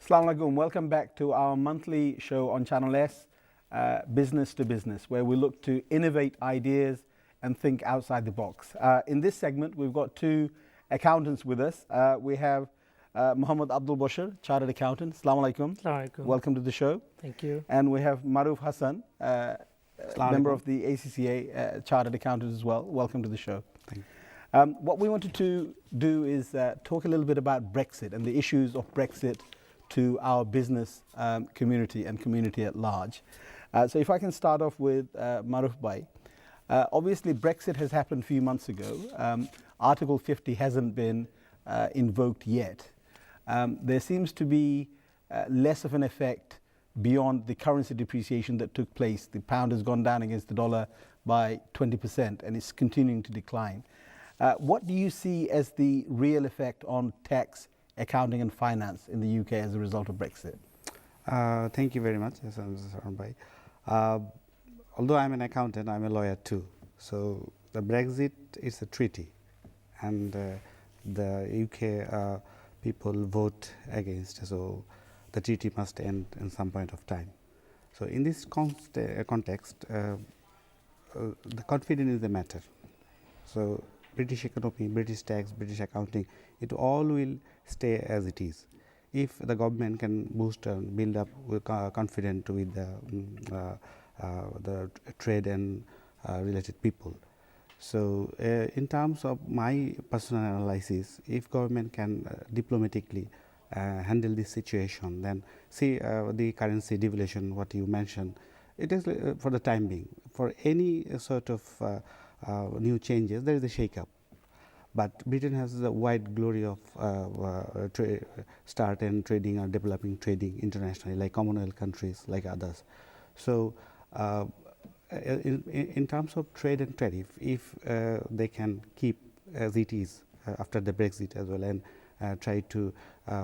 Assalamu alaikum. Welcome back to our monthly show on Channel S, Business to Business, where we look to innovate ideas and think outside the box. In this segment, we've got two accountants with us. We have Muhammad Abdul Bashir, Chartered Accountant. Assalamu alaikum. Assalamu alaikum. Welcome to the show. Thank you. And we have Maruf Hassan, member alaikum. of the ACCA, Chartered Accountant as well. Welcome to the show. Thank you. What we wanted to do is talk a little bit about Brexit and the issues of Brexit to our business community and community at large. So if I can start off with Maruf Bhai. Obviously Brexit has happened a few months ago. Article 50 hasn't been invoked yet. There seems to be less of an effect beyond the currency depreciation that took place. The pound has gone down against the dollar by 20% and it's continuing to decline. What do you see as the real effect on tax, accounting and finance in the UK as a result of Brexit? Thank you very much, Saran Bhai. Although I'm an accountant, I'm a lawyer too. So the Brexit is a treaty, and the UK people vote against. So the treaty must end in some point of time. So in this context, the confidence is the matter. So British economy, British tax, British accounting, it all will stay as it is. If the government can boost and build up with confidence with the trade and related people. So in terms of my personal analysis, if government can diplomatically handle this situation, then see the currency devaluation, what you mentioned, it is for the time being. For any sort of new changes, there is a shake-up. But Britain has the wide glory of start and trading or developing trading internationally, like Commonwealth countries, like others. So in terms of trade and tariff, if they can keep as it is after the Brexit as well, and try to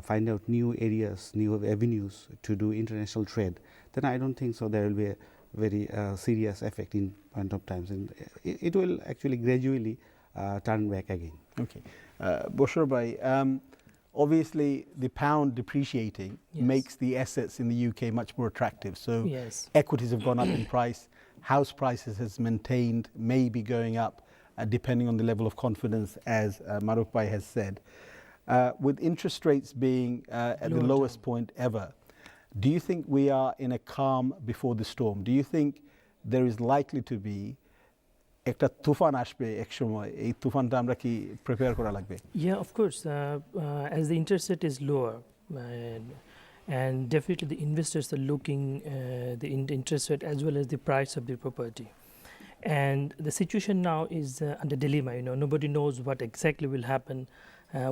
find out new areas, new avenues to do international trade, then I don't think so there will be a very serious effect in point of times. And it will actually gradually turn back again. Okay. Bashir Bhai, obviously the pound depreciating makes the assets in the UK much more attractive. So equities have gone up in price, house prices has maintained, maybe going up depending on the level of confidence, as Maruf Bhai has said. With interest rates being at the lowest point ever, do you think we are in a calm before the storm? Do you think there is likely to be একটা তুফান আসবে এক সময়, এই তুফানটা আমরা কি prepare করা লাগবে? Yeah, of course. As the interest rate is lower, and definitely the investors are looking the interest rate as well as the price of the property. And the situation now is under dilemma. You know, nobody knows what exactly will happen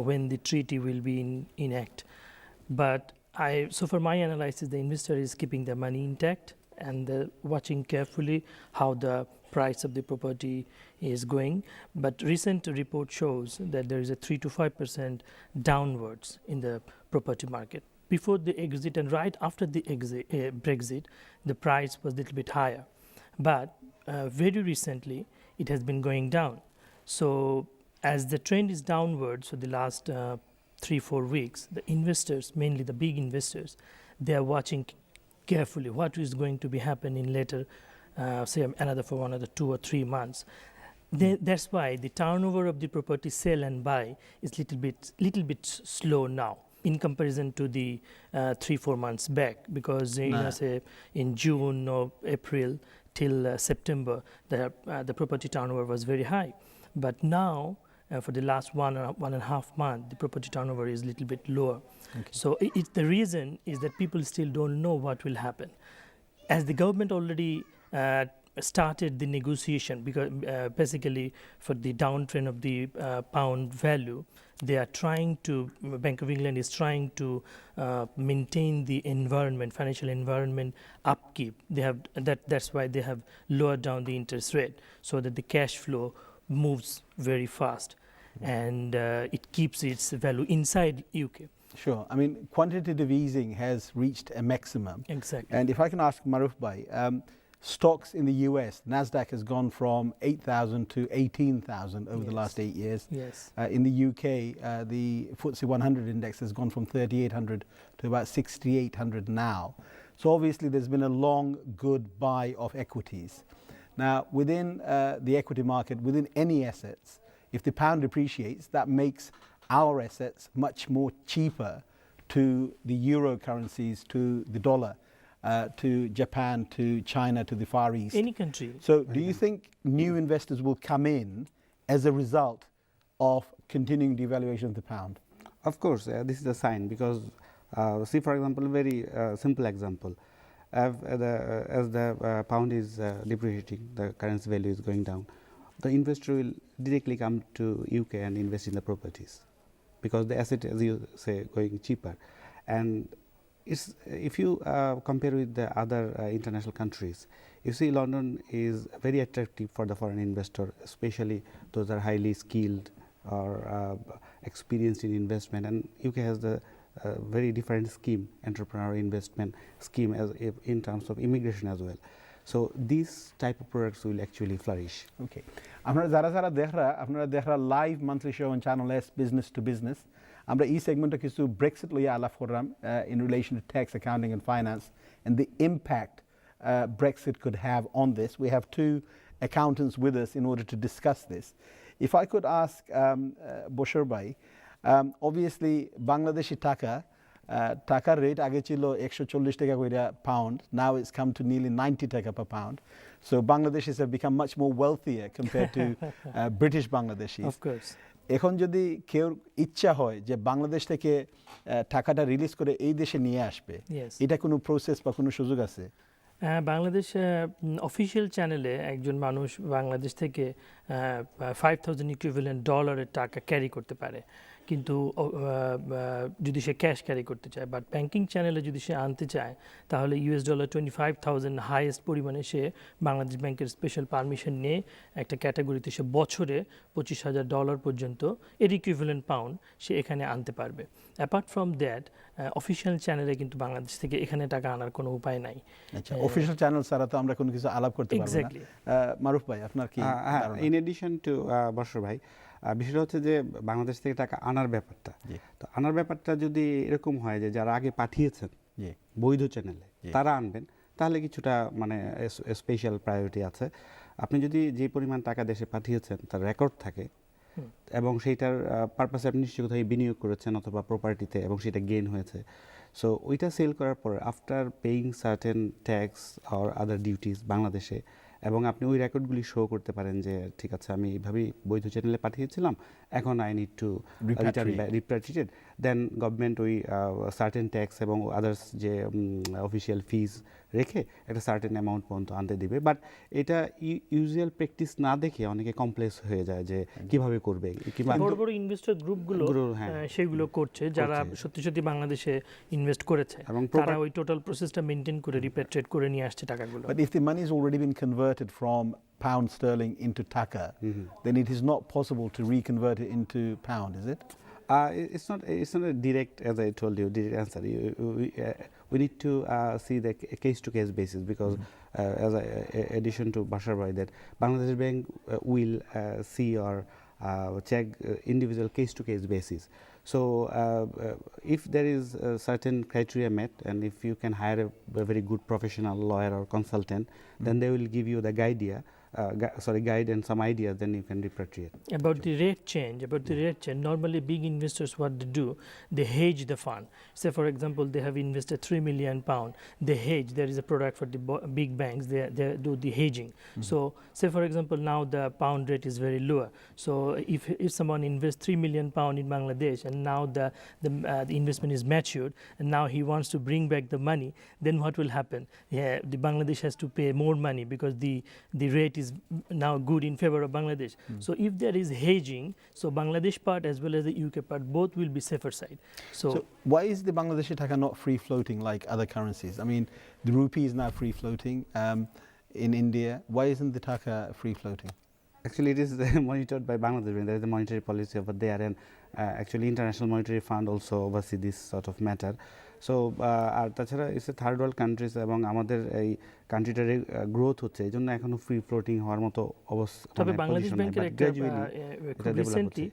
when the treaty will be in act. But so for my analysis, the investor is keeping their money intact and watching carefully how the price of the property is going. But recent report shows that there is a 3 to 5% downwards in the property market. Before the exit and right after the Brexit, the price was a little bit higher. But very recently, it has been going down. So as the trend is downwards for the last 3-4 weeks, the investors, mainly the big investors, they are watching carefully what is going to be happening later, say for another 2 or 3 months. That's why the turnover of the property sell and buy is little bit slow now in comparison to the 3-4 months back, because say in June or April till September the property turnover was very high. But now for the last 1.5 months, the property turnover is a little bit lower. Okay. So the reason is that people still don't know what will happen. As the government already started the negotiation, because basically for the downtrend of the pound value, they are trying to, Bank of England is trying to maintain the environment, financial environment upkeep. They have that's why they have lowered down the interest rate so that the cash flow moves very fast and it keeps its value inside UK. Sure. I mean, quantitative easing has reached a maximum. Exactly. And if I can ask Maruf Bhai, stocks in the US, Nasdaq has gone from 8,000 to 18,000 over the last 8 years. Yes. In the UK, the FTSE 100 index has gone from 3,800 to about 6,800 now. So obviously there's been a long good buy of equities. Now within the equity market, within any assets, if the pound depreciates, that makes our assets much more cheaper to the euro currencies, to the dollar, to Japan, to China, to the Far East. Any country. So do you think new investors will come in as a result of continuing devaluation of the pound? Of course, this is a sign because, see for example, a very simple example. As the pound is depreciating, the currency value is going down, the investor will directly come to UK and invest in the properties because the asset, as you say, going cheaper. And it's, if you compare with the other international countries, you see London is very attractive for the foreign investor, especially those are highly skilled or experienced in investment, and UK has the very different scheme, entrepreneur investment scheme as in terms of immigration as well. So these type of products will actually flourish. Okay. আপনারা যারা যারা দেখরা live monthly show on channel S business to business আমরা এই সেগমেন্টে কিছু Brexit লইয়া আলাপ করলাম in relation to tax, accounting and finance and the impact Brexit could have on this. We have two accountants with us in order to discuss this. If I could ask Boshar Bhai, obviously Bangladeshi টাকার rate আগে ছিল 140 টাকা কইরা pound. Now it's come to nearly 90 টাকা per pound. So Bangladeshis have become much more wealthier compared to British Bangladeshis. Of course. এখন যদি কেউ ইচ্ছা হয় যে বাংলাদেশ থেকে টাকাটা রিলিজ করে এই দেশে নিয়ে আসবে, Yes. এটা কোনো প্রসেস বা কোনো সুযোগ আছে? বাংলাদেশ অফিসিয়াল চ্যানেলে একজন মানুষ বাংলাদেশ থেকে 5,000 ইকুইভ্যালেন্ট ডলারের টাকা ক্যারি করতে পারে, কিন্তু যদি সে ক্যাশ ক্যারি করতে চায়, বাট ব্যাংকিং চ্যানেলে যদি সে আনতে চায় তাহলে $25,000 হাইয়েস্ট পরিমাণে সে বাংলাদেশ ব্যাংকের স্পেশাল পারমিশন নিয়ে একটা ক্যাটাগরিতে সে বছরে $25,000 পর্যন্ত এর ইকুইভ্যালেন্ট পাউন্ড সে এখানে আনতে পারবে। অ্যাপার্ট ফ্রম দ্যাট অফিসিয়াল চ্যানেলে কিন্তু বাংলাদেশ থেকে এখানে টাকা আনার কোনো উপায় নাই। আচ্ছা, অফিশিয়াল চ্যানেল ছাড়া তো আমরা কোনো কিছু আলাপ করতে পারবো না। এক্স্যাক্টলি। মারুফ ভাই আপনার কি ধারণা? ইন এডিশন টু বর্ষর ভাই, বিষয়টা হচ্ছে যে বাংলাদেশ থেকে টাকা আনার ব্যাপারটা, তো আনার ব্যাপারটা যদি এরকম হয় যে যারা আগে পাঠিয়েছেন বৈধ চ্যানেলে তারা আনবেন, তাহলে কিছুটা মানে স্পেশাল প্রায়োরিটি আছে। আপনি যদি যে পরিমাণ টাকা দেশে পাঠিয়েছেন তার রেকর্ড থাকে এবং সেইটার পারপাসে আপনি নিশ্চয়ই কোথায় বিনিয়োগ করেছেন অথবা প্রপার্টিতে এবং সেটা গেইন হয়েছে, সো ওইটা সেল করার পর after paying certain tax or other duties বাংলাদেশে, এবং আপনি ওই রেকর্ডগুলি শো করতে পারেন যে ঠিক আছে আমি এইভাবেই বৈধ চ্যানেলে পাঠিয়েছিলাম, এখন I need to return repatriated, then government ওই সার্টেন ট্যাক্স এবং আদার্স যে অফিসিয়াল ফিজ রেখে একটা সার্টেন অ্যামাউন্ট পর্যন্ত আনতে দিবে। বাট এটা ইউজুয়াল প্র্যাকটিস না দেখে অনেকে কমপ্লেক্স হয়ে যায় যে কিভাবে করবে, কিংবা বড় বড় ইনভেস্টর গ্রুপগুলো সেগুলো করছে যারা সত্যি সত্যি বাংলাদেশে ইনভেস্ট করেছে, এবং তারা ওই টোটাল প্রসেসটা মেইনটেইন করে রিপ্যাট্রিয়েট করে নিয়ে আসছে টাকাগুলো। But if the money has already been converted from pound sterling into taka, then it is not possible to reconvert it into pound, is it? It's not a direct, as I told you, direct answer. We need to see the case-to-case basis, because as a addition to Bashar Bhai, that Bangladesh Bank will see or check individual case-to-case basis. So if there is a certain criteria met, and if you can hire a very good professional lawyer or consultant, then they will give you the guide and some ideas, then you can repatriate. About the rate change, normally big investors, what they do, they hedge the fund. Say for example, they have invested £3 million, they hedge. There is a product for the big banks, they do the hedging. So say for example, now the pound rate is very lower. So if someone invests £3 million in Bangladesh, and now the investment is matured, and now he wants to bring back the money, then what will happen? The Bangladesh has to pay more money because the rate is now good in favor of Bangladesh. So if there is hedging, so Bangladesh part as well as the UK part, both will be safer side. So why is the Bangladeshi taka not free floating like other currencies? I mean, the rupee is now free floating in India. Why isn't the taka free floating? Actually, it is monitored by Bangladesh. There is a monetary policy over there, and actually International Monetary Fund also oversee this sort of matter. So আর তাছাড়া it's a third world countries এবং আমাদের এই কান্ট্রিটার growth হচ্ছে এই জন্য এখনো free floating হওয়ার মতো অবস্থা। তবে বাংলাদেশ ব্যাংকের একটা খুব রিসেন্টলি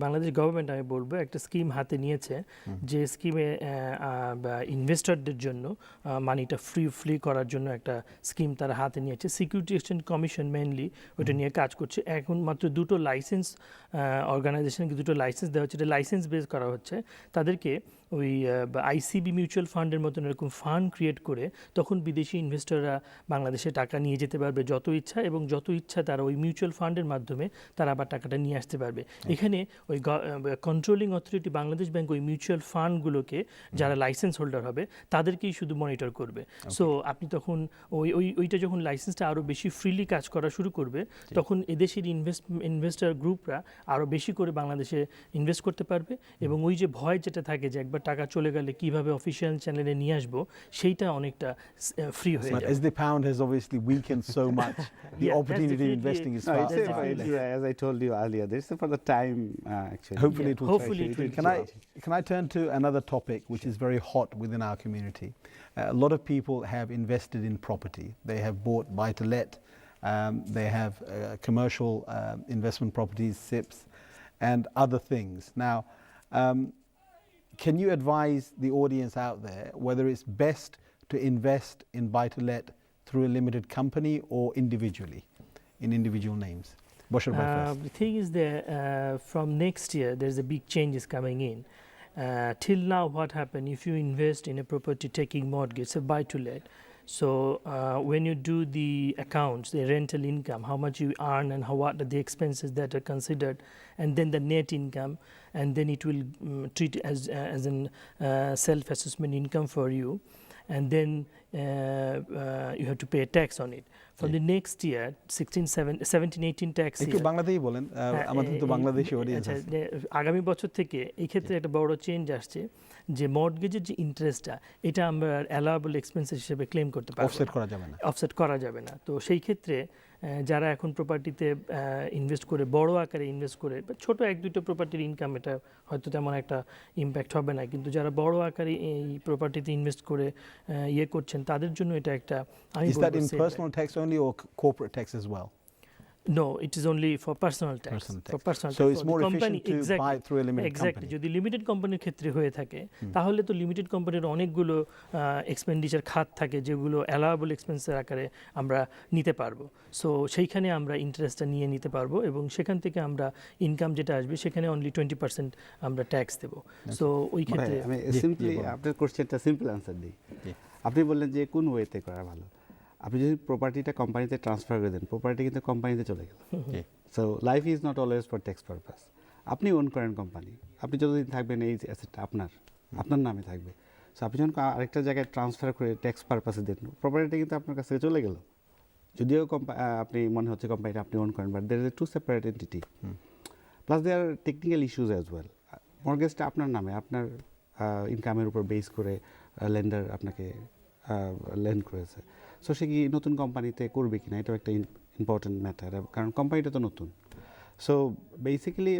বাংলাদেশ গভর্নমেন্ট আমি বলবো একটা স্কিম হাতে নিয়েছে, যে স্কিমে ইনভেস্টরদের জন্য মানিটা ফ্রি করার জন্য একটা স্কিম তারা হাতে নিয়েছে। সিকিউরিটি এক্সচেঞ্জ কমিশন মেইনলি ওটা নিয়ে কাজ করছে। এখন মাত্র দুটো লাইসেন্স অর্গানাইজেশনকে দুটো লাইসেন্স দেওয়া হচ্ছে, এটা লাইসেন্স বেস করা হচ্ছে। তাদেরকে ওই আইসিবি মিউচুয়াল ফান্ডের মতন এরকম ফান্ড ক্রিয়েট করে তখন বিদেশি ইনভেস্টররা বাংলাদেশে টাকা নিয়ে যেতে পারবে যত ইচ্ছা, এবং যত ইচ্ছা তারা ওই মিউচুয়াল ফান্ডের মাধ্যমে তারা আবার টাকাটা নিয়ে আসতে পারবে। এখানে ওই কন্ট্রোলিং অথরিটি বাংলাদেশ ব্যাংক ওই মিউচুয়াল ফান্ডগুলোকে যারা লাইসেন্স হোল্ডার হবে তাদেরকেই শুধু মনিটর করবে। সো আপনি তখন ওইটা যখন লাইসেন্সটা আরও বেশি ফ্রিলি কাজ করা শুরু করবে, তখন এদেশের ইনভেস্টর গ্রুপরা আরও বেশি করে বাংলাদেশে ইনভেস্ট করতে পারবে, এবং ওই যে ভয় যেটা থাকে যে একবার টাকা চলে গেলে কিভাবে অফিসিয়াল চ্যানেলে নিয়ে আসবো, সেইটা অনেকটা ফ্রি হয়ে But যাবে। as the pound has obviously weakened so much, the that's opportunity in definitely investing is No, far, it's far it's, less. as I told you earlier, this is for the time actually. Hopefully Yeah, it will hopefully change. it will Can I turn to another topic which is very hot within our community? A lot of people have invested in property. They have bought buy-to-let. They have commercial investment properties, SIPs, and other things. Now, can you advise the audience out there whether it's best to invest in buy-to-let through a limited company or individually, in individual names? Bashar Bhai first. The thing is that from next year there's a big changes coming in. Till now what happened, if you invest in a property taking mortgage, a buy to let, so when you do the accounts, the rental income, how much you earn and what are the expenses that are considered, and then the net income, and then it will treat as an self-assessment income for you, and then you have to pay a tax on it. For the next year, 17-18 tax একটু year, বাংলাতেই বলেন, আমাদের তো Bangladeshi audience আচ্ছা, আছে। আগামী বছর থেকে এই ক্ষেত্রে একটা বড় চেঞ্জ আসছে, যে মর্টগেজের যে ইন্টারেস্টটা এটা আমরা অ্যালাউয়েবল এক্সপেন্সেস হিসেবে ক্লেম করতে পারবো, অফসেট করা যাবে না। অফসেট করা যাবে না। তো সেই ক্ষেত্রে যারা এখন প্রপার্টিতে ইনভেস্ট করে, বড় আকারে ইনভেস্ট করে, বা ছোট এক দুটো প্রপার্টির ইনকাম, এটা হয়তো তেমন একটা ইম্প্যাক্ট হবে না, কিন্তু যারা বড় আকারে এই প্রপার্টিতে ইনভেস্ট করে ইয়ে করছেন তাদের জন্য এটা একটা, আমি Is that বলবো in setback. personal tax only or corporate tax as well? No, it is only for personal tax. Personal tax. For personal So tax. it's For the more company, efficient to buy through a limited exactly. company. যদি limited কোম্পানির ক্ষেত্রে হয়ে থাকে তাহলে তো limited কোম্পানির অনেকগুলো expenditure খাত থাকে যেগুলো অ্যালাউয়েবল এক্সপেন্সের আকারে আমরা নিতে পারবো। সো সেইখানে আমরা ইন্টারেস্টটা নিয়ে নিতে পারবো, এবং সেখান থেকে আমরা ইনকাম যেটা আসবে সেখানে অনলি 20% আমরা ট্যাক্স দেবো। সো ওই ক্ষেত্রে আমি জি, সিম্পলি বলুন। আপনার কোশ্চেনটা সিম্পল অ্যান্সার দিই। জি। আপনি বললেন যে কোন ওয়েতে করা ভালো। আপনি যদি প্রপার্টিটা কোম্পানিতে ট্রান্সফার করে দেন, প্রপার্টি কিন্তু কোম্পানিতে চলে গেল। জি। So life is not always for tax purpose. আপনি ওন করেন কোম্পানি, আপনি যতদিন থাকবেন এই অ্যাসেটটা আপনার নামে থাকবে। সো আপনি যখন আরেকটা জায়গায় ট্রান্সফার করে ট্যাক্স পারপাসে দেন, প্রপার্টিটা কিন্তু আপনার কাছ থেকে চলে গেল। যদিও আপনি মনে হচ্ছে কোম্পানিটা আপনি ওন করেন, but there is a two separate entity. Plus they are technical issues as well. মর্গেজটা আপনার নামে, আপনার ইনকামের উপর বেস করে লেন্ডার আপনাকে লেন্ড করেছে। সো সে কি নতুন কোম্পানিতে করবে কিনা, এটাও একটা ইম্পর্টেন্ট ম্যাটার, কারণ কোম্পানিটা তো নতুন। সো বেসিক্যালি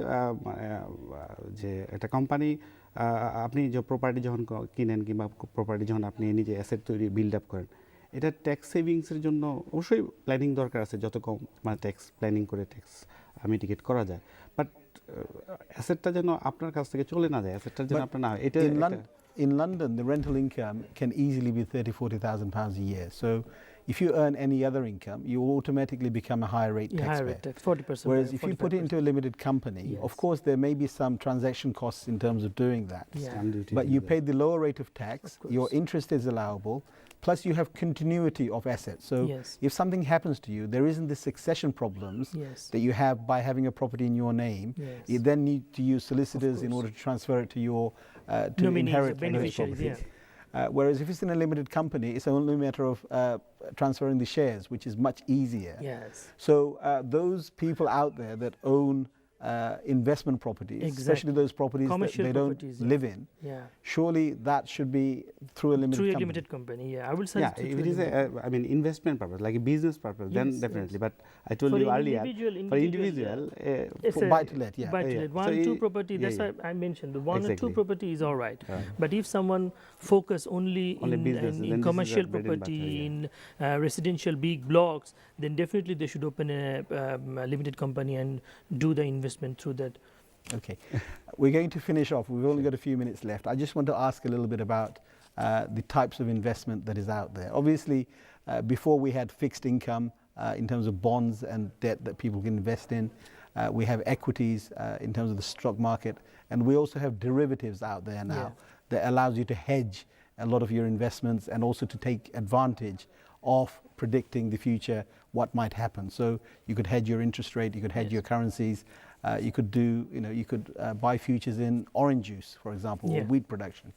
যে একটা কোম্পানি, আপনি যে প্রপার্টি যখন কিনেন কিংবা প্রপার্টি যখন আপনি নিজে অ্যাসেট তৈরি বিল্ড আপ করেন, এটা ট্যাক্স সেভিংসের জন্য অবশ্যই প্ল্যানিং দরকার আছে, যত কম মানে ট্যাক্স প্ল্যানিং করে ট্যাক্স মিটিগেট করা যায়। বাট অ্যাসেটটা যেন আপনার কাছ থেকে চলে না যায়, অ্যাসেটটা যেন But আপনার না হয়, এটা in London, the rental income can easily be 30,000-40,000 pounds a year. So if you earn any other income, you will automatically become a higher rate higher taxpayer. rate tax, 40%. Whereas if you put it into a limited company, of Yes. course there may be some transaction costs in terms of doing that. Yeah. stamp duty But is you there. pay the lower rate of tax, Of your course. interest is allowable, plus you have continuity of assets. So Yes. if something happens to you, there isn't the succession problems Yes. that you have by having a property in your name. Yes. You then need to use solicitors in course. order to transfer it to your to Nominees, inherit those beneficiaries, properties. yeah. Whereas if it's in a limited company, it's only a matter of transferring the shares, which is much easier. Yes. So those people out there that own investment properties, Exactly. especially those properties that Commercial they don't properties, yeah. live in, Yeah. surely that should be through a limited Through a company. limited company, yeah. I will Yeah, suggest if it is I mean investment purpose, like a business purpose, then Yes, definitely. yes. But I told For you an earlier, individual, for individual, individual, it's For a buy to let, yeah. buy to Yeah. let. So One, two you- property, yeah, that's yeah. why I mentioned. The one or two Exactly. property is all right. Right. But if someone focus only, Only businesses, then in this is commercial a bread and butter, property, yeah. in residential big blocks, then definitely they should open a limited company and do the investment through that. Okay, we're going to finish off. We've only got a few minutes left. I just want to ask a little bit about the types of investment that is out there. Obviously, before we had fixed income in terms of bonds and debt that people can invest in. We have equities in terms of the stock market, and we also have derivatives out there now that allows you to hedge a lot of your investments and also to take advantage of predicting the future, what might happen. So you could hedge your interest rate, you could hedge your currencies, you could do, you could buy futures in orange juice, for example, or wheat production.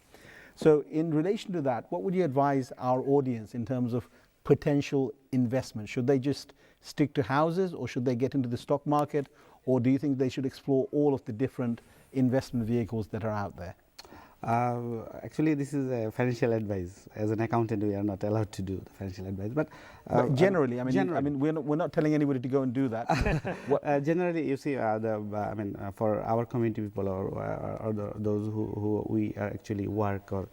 So in relation to that, what would you advise our audience in terms of potential investment? Should they just stick to houses, or should they get into the stock market, or do you think they should explore all of the different investment vehicles that are out there? Actually, this is a financial advice. As an accountant, we are not allowed to do the financial advice. But generally, we're not telling anybody to go and do that. Generally, you see, for our community people or those who we actually work or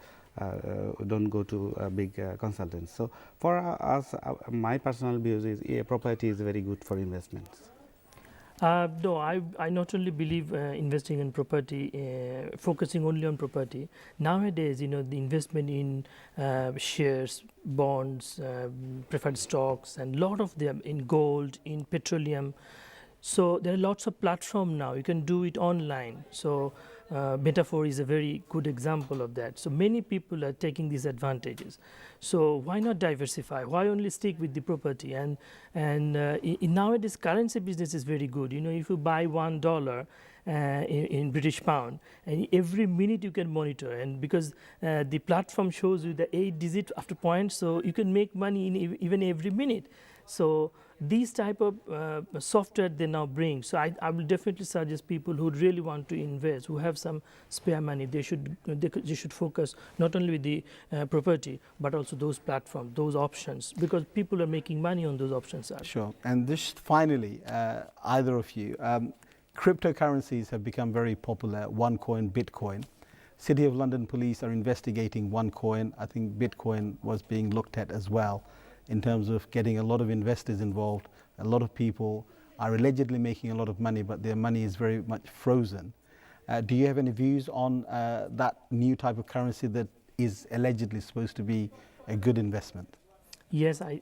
don't go to big consultants. So for us, my personal views is property is very good for investments. No, I not only believe investing in property, focusing only on property. Nowadays, the investment in shares, bonds, preferred stocks, and lot of them in gold, in petroleum. So there are lots of platforms now. You can do it online. So Metaphor is a very good example of that. So many people are taking these advantages. So why not diversify? Why only stick with the property? And in nowadays, currency business is very good. If you buy $1 in British pound, and every minute you can monitor, and because the platform shows you the 8 digit after points, so you can make money in even every minute. So these type of software they now bring. So I will definitely suggest people who really want to invest, who have some spare money, they should focus not only with the property, but also those platforms, those options, because people are making money on those options. Sure. And just finally, either of you, cryptocurrencies have become very popular. OneCoin, Bitcoin. City of London police are investigating OneCoin. I think Bitcoin was being looked at as well, in terms of getting a lot of investors involved. A lot of people are allegedly making a lot of money, but their money is very much frozen. Do you have any views on that new type of currency that is allegedly supposed to be a good investment? Yes, I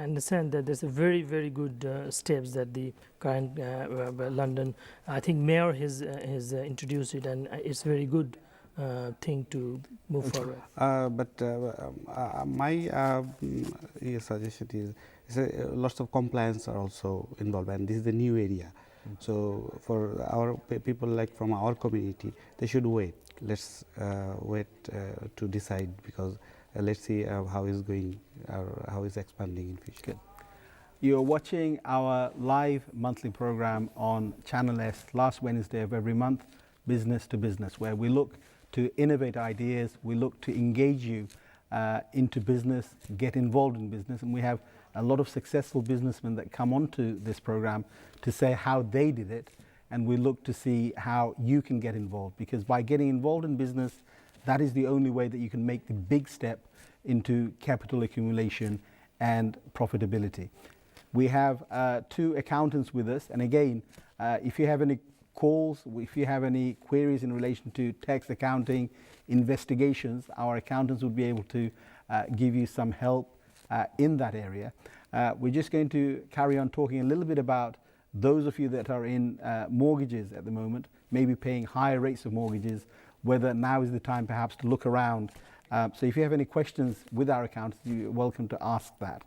understand that there's a very, very good steps that the current London, I think mayor has introduced it, and it's very good thing to move forward. My suggestion is lots of compliance are also involved, and this is the new area. So for our people like from our community, they should wait. Let's wait to decide, because let's see how it's going, how it's expanding in future. Good. You're watching our live monthly program on Channel S, last Wednesday of every month, Business to Business, where we look to innovate ideas, we look to engage you into business, get involved in business, and we have a lot of successful businessmen that come onto this program to say how they did it, and we look to see how you can get involved, because by getting involved in business, that is the only way that you can make the big step into capital accumulation and profitability. We have 2 accountants with us, and again, if you have any calls, if you have any queries in relation to tax accounting, investigations, our accountants would be able to give you some help in that area. We're just going to carry on talking a little bit about those of you that are in mortgages at the moment, maybe paying higher rates of mortgages, whether now is the time perhaps to look around. So if you have any questions with our accountants, you're welcome to ask that.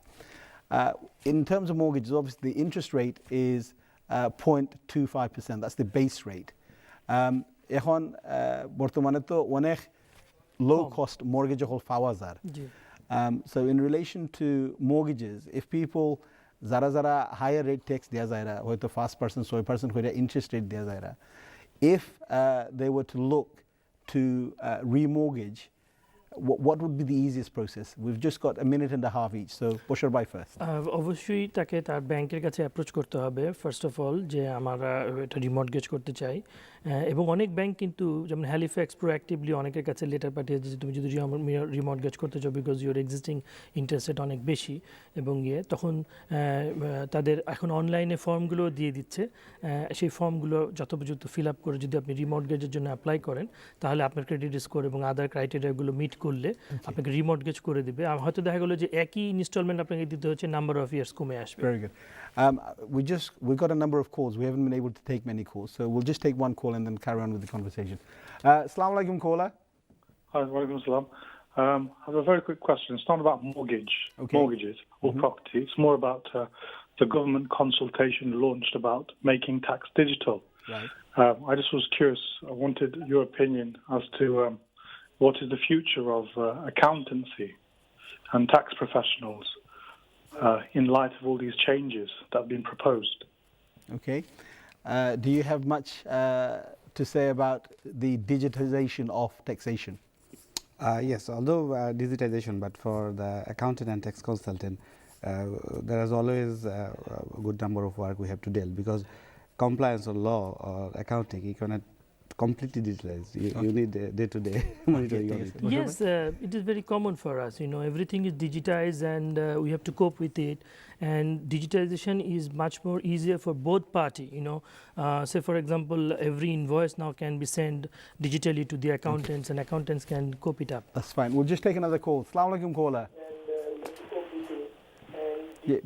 In terms of mortgages, obviously the interest rate is 0.25%. That's the base rate. এখন বর্তমানে তো অনেক low cost mortgage হল পাওয়া যায়. So in relation to mortgages, if people যারা যারা higher rate tax দেওয়া যায় না হয়তো 5% 6% করে ইন্টারেস্ট রেট দেওয়া যায় না if they were to look to remortgage what would be the easiest process? We've just got a minute and a half each, so Bashar Bhai first. অবশ্যই তাকে তার ব্যাংকের কাছে অ্যাপ্রোচ করতে হবে ফার্স্ট অফ অল যে আমরা এটা রিমর্টগেজ করতে চাই এবং অনেক ব্যাংক কিন্তু যেমন হ্যালিফ্যাক্স প্রোঅ্যাক্টিভলি অনেকের কাছে লেটার পাঠিয়েছে যে তুমি যদি রিমর্টগেজ করতে চাও because your existing interest rate অনেক বেশি এবং তখন তাদের এখন অনলাইনে ফর্মগুলো দিয়ে দিচ্ছে সেই ফর্মগুলো যথোপযুক্ত ফিল আপ করে যদি আপনি রিমর্টগেজের জন্য অ্যাপ্লাই করেন তাহলে আপনার ক্রেডিট স্কোর এবং আদার ক্রাইটেরিয়াগুলো মিট করলে আপনাকে রিমর্টগেজ করে দিবে হয়তো দেখা গেলো যে একই ইনস্টলমেন্ট আপনাকে দিতে হচ্ছে নাম্বার অফ ইয়ার্স কমে আসবে Very good. We got a number of calls. We haven't been able to take many calls, so we'll just take one call and then carry on with the conversation. Assalamu alaikum, caller. Hi, walaikum salam. I have a very quick question. It's not about mortgages or property. It's more about the government consultation launched about making tax digital. Right. I just was curious. I wanted your opinion as to what is the future of accountancy and tax professionals in light of all these changes that have been proposed. Okay. Do you have much to say about the digitization of taxation? Yes, although digitization, but for the accountant and tax consultant, there is always a good number of work we have to deal because compliance or law or accounting, you cannot completely digitalize. You need day-to-day monitoring of it. Yes, it is very common for us. Everything is digitized and we have to cope with it. And digitization is much more easier for both party. Say for example, every invoice now can be sent digitally to the accountants, and accountants can cope it up. That's fine. We'll just take another call. Assalamu alaikum, caller.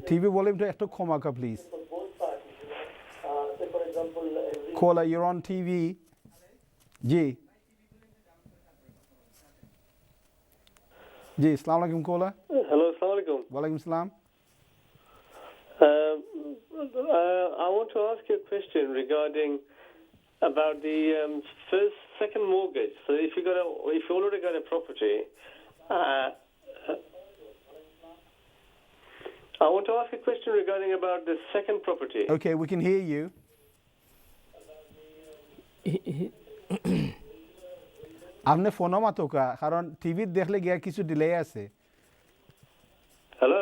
TV volume to ekটু কমা কা please. Caller, you're on TV. जी अस्सलाम वालेकुम caller. Hello, assalamu alaikum. Walaikum salam. I want to ask you a question regarding about the second mortgage. So if you already got a property, I want to ask a question regarding about the second property. Okay, we can hear you. আপনি ফোনও মাতোকা কারণ TV দেখলে গিয়া কিছু delay আছে hello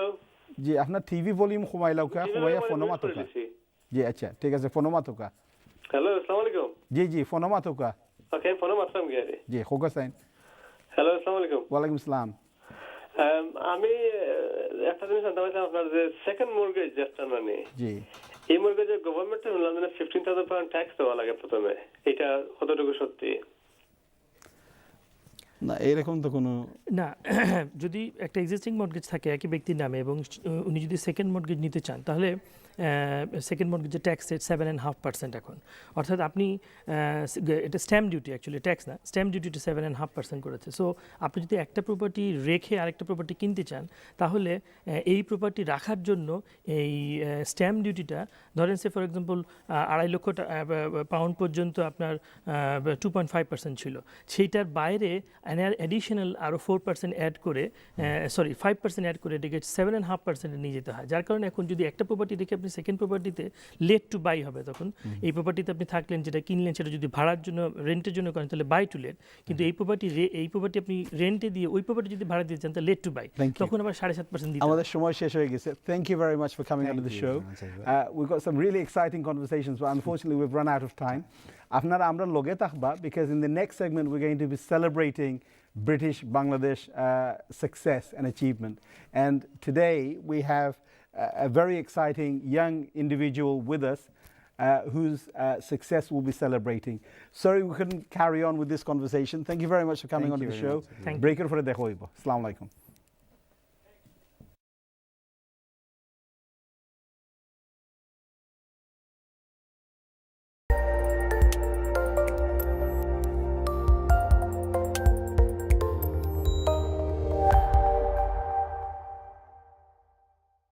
জি আপনার TV volume কমাইলাওকা কমাইয়া ফোনও মাতোকা জি আচ্ছা ঠিক আছে ফোনও মাতোকা হ্যালো আসসালামু আলাইকুম জি ফোনও মাতোকা ওকে ফোনও মাতলাম গিয়ারে জি হোগা সাইন হ্যালো আসসালামু আলাইকুম ওয়ালাইকুম আসসালাম আমি একটা জিনিস জানতে চাইছিলাম আপনার যে সেকেন্ড মর্গেজ যেটা মানে জি এই মর্গেজে গভর্নমেন্ট লন্ডনে 15,000 পাউন্ড ট্যাক্স দেওয়া লাগে প্রথমে এটা কতটুকু সত্যি না এরকম তো কোনো না যদি একটা এক্সিস্টিং মর্টগেজ থাকে একই ব্যক্তির নামে এবং উনি যদি সেকেন্ড মর্টগেজ নিতে চান তাহলে সেকেন্ড মর্টগেজের ট্যাক্স রেট 7.5% এখন অর্থাৎ আপনি এটা স্ট্যাম্প ডিউটি অ্যাকচুয়ালি ট্যাক্স না স্ট্যাম্প ডিউটিটা 7.5% করেছে সো আপনি যদি একটা প্রপার্টি রেখে আরেকটা প্রপার্টি কিনতে চান তাহলে এই প্রপার্টি রাখার জন্য এই স্ট্যাম্প ডিউটিটা ধরেন সে ফর এক্সাম্পল 2.5 লক্ষ পাউন্ড পর্যন্ত আপনার 2.5% ছিল সেইটার বাইরে অ্যাডিশনাল আরও 4% অ্যাড করে 5% অ্যাড করে এটাকে 7.5% নিয়ে যেতে হয় যার কারণে এখন যদি একটা প্রপার্টি রেখে আপনি সেকেন্ড প্রপার্টিতে লেট টু বাই হবে তখন এই প্রপার্টিতে আপনি থাকলেন যেটা কিনলেন সেটা যদি ভাড়ার জন্য রেন্টের জন্য করেন তাহলে বাই টু লেট কিন্তু এই প্রপার্টি আপনি রেন্টে দিয়ে ওই প্রপার্টি যদি ভাড়া দিয়ে চান তাহলে লেট টু বাই তখন আবার 7.5% দিতে আমাদের সময় শেষ হয়ে গেছে thank you very much for coming on the show we got some really exciting conversations but unfortunately we've run out of time আপনারা আমরা লগে থাকবা because in the next segment we are going to be celebrating British Bangladesh success and achievement and today we have a very exciting young individual with us whose success we'll be celebrating. Sorry we couldn't carry on with this conversation. Thank you very much for coming on to the show. Thank you. Breaker for the dekhoibo. Assalamu alaikum.